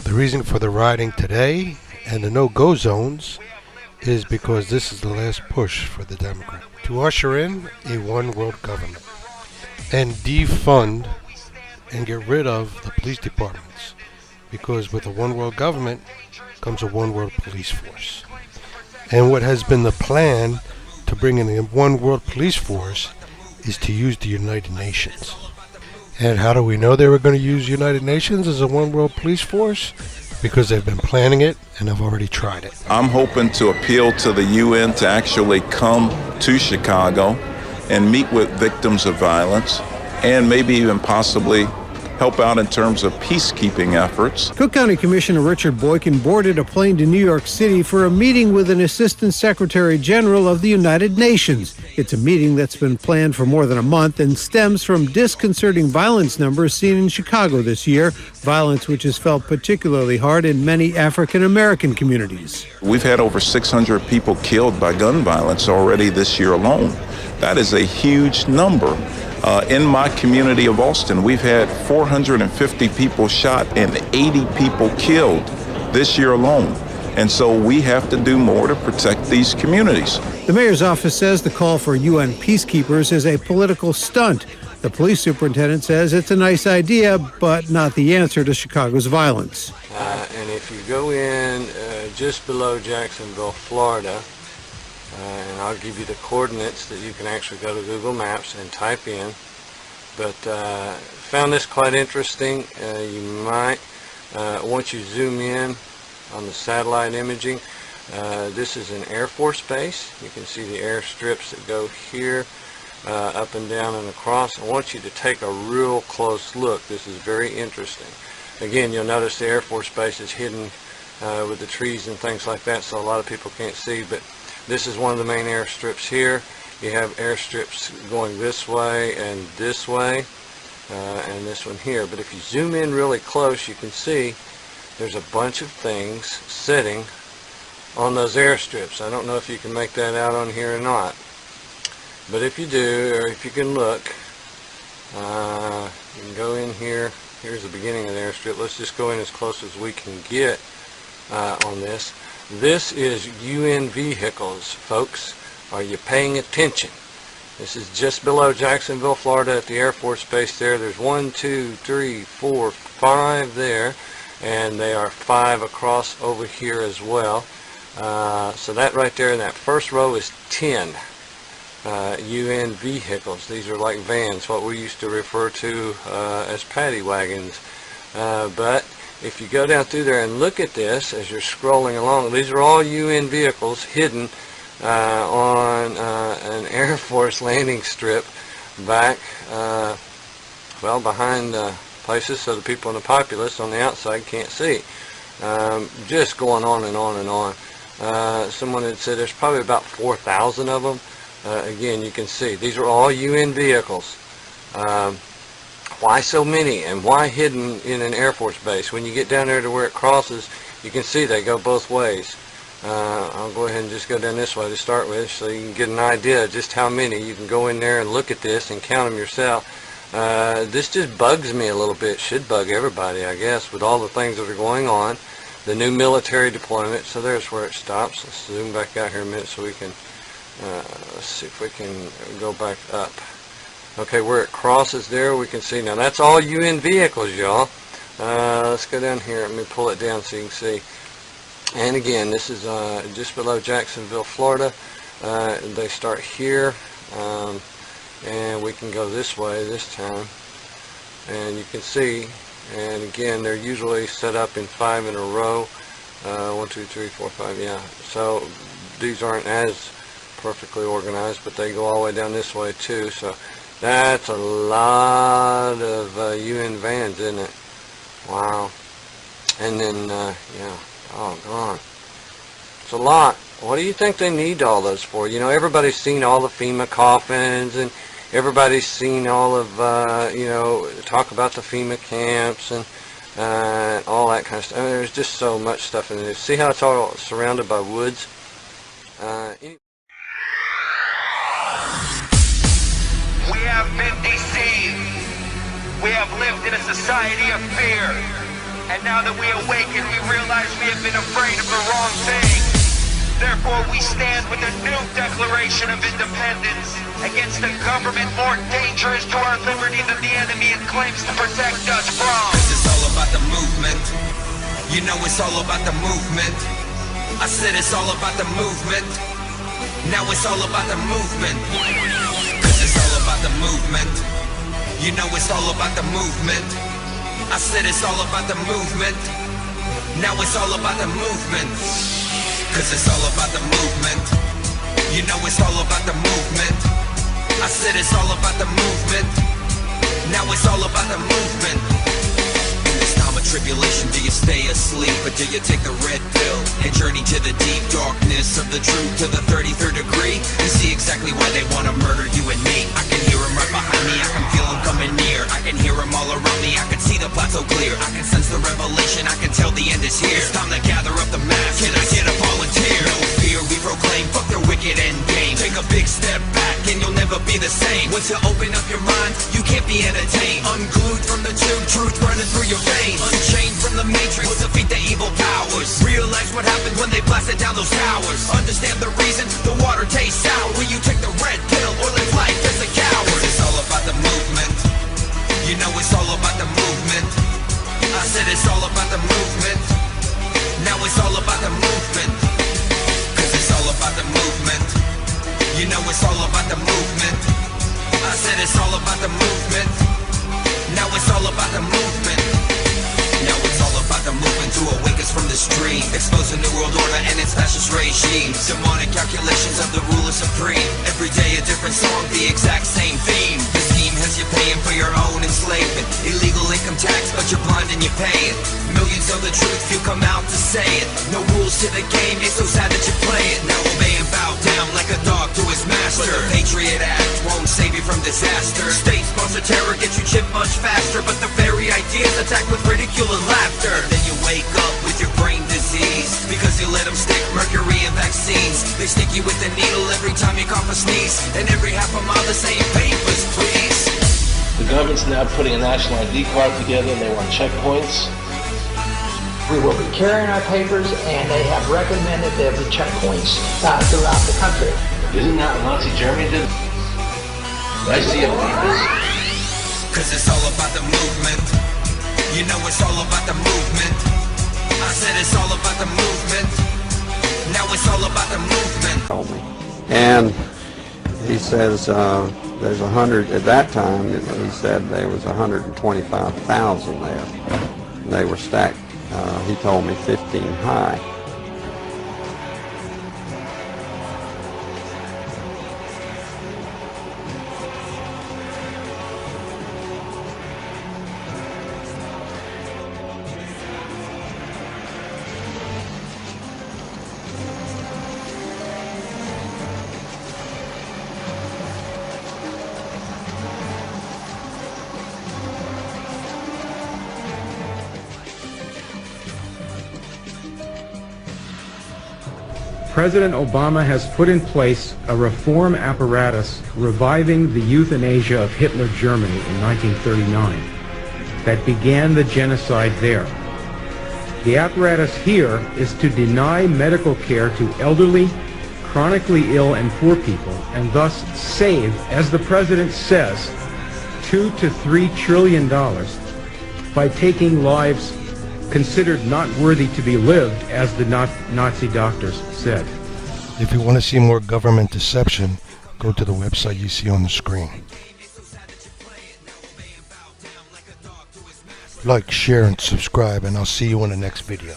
The reason for the rioting today and the no-go zones is because this is the last push for the Democrat to usher in a one-world government and defund and get rid of the police departments, because with a one-world government comes a one-world police force. And what has been the plan to bring in a one-world police force is to use the United Nations. And how do we know they were going to use United Nations as a one-world police force? Because they've been planning it and have already tried it. I'm hoping to appeal to the UN to actually come to Chicago and meet with victims of violence and maybe even possibly help out in terms of peacekeeping efforts. Cook County Commissioner Richard Boykin boarded a plane to New York City for a meeting with an Assistant Secretary General of the United Nations. It's a meeting that's been planned for more than a month and stems from disconcerting violence numbers seen in Chicago this year, violence which has felt particularly hard in many African American communities. We've had over 600 people killed by gun violence already this year alone. That is a huge number. In my community of Austin, we've had 450 people shot and 80 people killed this year alone. And so we have to do more to protect these communities. The mayor's office says the call for UN peacekeepers is a political stunt. The police superintendent says it's a nice idea, but not the answer to Chicago's violence. And if you go in just below Jacksonville, Florida, and I'll give you the coordinates that you can actually go to Google Maps and type in. But found this quite interesting. You might, once you zoom in on the satellite imaging, this is an Air Force base. You can see the airstrips that go here, up and down and across. I want you to take a real close look. This is very interesting. Again, you'll notice the Air Force base is hidden with the trees and things like that, so a lot of people can't see, but this is one of the main airstrips here. You have airstrips going this way and this way, and this one here. But if you zoom in really close, you can see there's a bunch of things sitting on those airstrips. I don't know if you can make that out on here or not. But if you do, or if you can look, you can go in here. Here's the beginning of the airstrip. Let's just go in as close as we can get on this. This is UN vehicles, folks. Are you paying attention? This is just below Jacksonville, Florida at the Air Force Base there. There's 1, 2, 3, 4, 5 there, and they are 5 across over here as well. So that right there in that first row is 10 UN vehicles. These are like vans, what we used to refer to as paddy wagons. But if you go down through there and look at this as you're scrolling along, these are all UN vehicles hidden on an Air Force landing strip back, well, behind places so the people in the populace on the outside can't see. Just going on and on and on. Someone had said there's probably about 4,000 of them. Again, you can see these are all UN vehicles. Why so many, and why hidden in an Air Force base? When you get down there to where it crosses, you can see they go both ways. I'll go ahead and just go down this way to start with so you can get an idea of just how many. You can go in there and look at this and count them yourself. This just bugs me a little bit. Should bug everybody, I guess, with all the things that are going on. The new military deployment. So there's where it stops. Let's zoom back out here a minute so we can, let's see if we can go back up. Okay, where it crosses there, we can see now. That's all UN vehicles, y'all. Let's go down here. Let me pull it down so you can see. And again, this is just below Jacksonville, Florida. They start here, and we can go this way this time. And you can see, and again, they're usually set up in 5 in a row. 1, 2, 3, 4, 5, yeah. So these aren't as perfectly organized, but they go all the way down this way too. So that's a lot of UN vans, isn't it? Wow. And then, yeah, oh, God. It's a lot. What do you think they need all those for? You know, everybody's seen all the FEMA coffins, and everybody's seen all of, you know, talk about the FEMA camps and all that kind of stuff. I mean, there's just so much stuff in there. See how it's all surrounded by woods? We have been deceived. We have lived in a society of fear. And now that we awaken, we realize we have been afraid of the wrong thing. Therefore, we stand with a new Declaration of Independence against a government more dangerous to our liberty than the enemy it claims to protect us from. Cause it's all about the movement. You know it's all about the movement. I said it's all about the movement. Now it's all about the movement. Cause it's all about the movement. You know it's all about the movement. I said it's all about the movement. Now it's all about the movement. Cause it's all about the movement. You know it's all about the movement. I said it's all about the movement. Now it's all about the movement. In this time of tribulation, do you stay asleep or do you take the red pill and journey to the deep darkness of the truth to the 33rd degree and see exactly why they want to murder you and me? I can hear them right behind me, I can feel them coming near, I can hear them all around me, I can see the plot so clear, I can sense the revelation, I can tell the end is here. It's time to gather up the mass, can I get a volunteer? No fear, we proclaim, fuck their wicked end game. Take a big step back and you'll never be the same. Once you open up your mind, you can't be entertained. Unglued from the tube, truth running through your veins. Unchained from the matrix, we'll defeat the evil powers. Realize what happened when they blasted down those towers. Understand the reason the water tastes sour when you take the red pill or live life as a coward. It's all about the movement. You know it's all about the movement. I said it's all about the movement. Now it's all about the movement. Cause it's all about the movement. You know it's all about the movement. I said it's all about the movement. Now it's all about the movement. Now it's all about the movement to awake us from this dream. Expose a new world order and its fascist regime. Demonic calculations of the ruler supreme. Every day a different song, the exact same theme. The scheme has you paying for your own enslavement. Illegal income tax, but you're blind and you're paying. Millions know the truth, few come out to say it. No rules to the game, it's so sad that you play it. Now obey and bow down like a dog to his master. But the Patriot Act won't save you from disaster. State-sponsored terror gets you chipped much faster. But the very ideas attack with ridicule and laughter. Then you wake up with your brain disease because you let them stick mercury in vaccines. They stick you with the needle every time you cough or sneeze. And every half a mile the same papers, please. The government's now putting a national ID card together and they want checkpoints. We will be carrying our papers, and they have recommended there be checkpoints throughout the country. Isn't that what Nazi Germany did? I see it like this. Cause it's all about the movement. You know it's all about the movement. I said it's all about the movement. Now it's all about the movement. And he says there's 100, at that time he said there was 125,000 there. They were stacked, he told me 15 high. President Obama has put in place a reform apparatus reviving the euthanasia of Hitler Germany in 1939 that began the genocide there. The apparatus here is to deny medical care to elderly, chronically ill and poor people, and thus save, as the president says, $2 to $3 trillion by taking lives considered not worthy to be lived, as the Nazi doctors said. If you want to see more government deception, go to the website you see on the screen. Like, share, and subscribe, and I'll see you in the next video.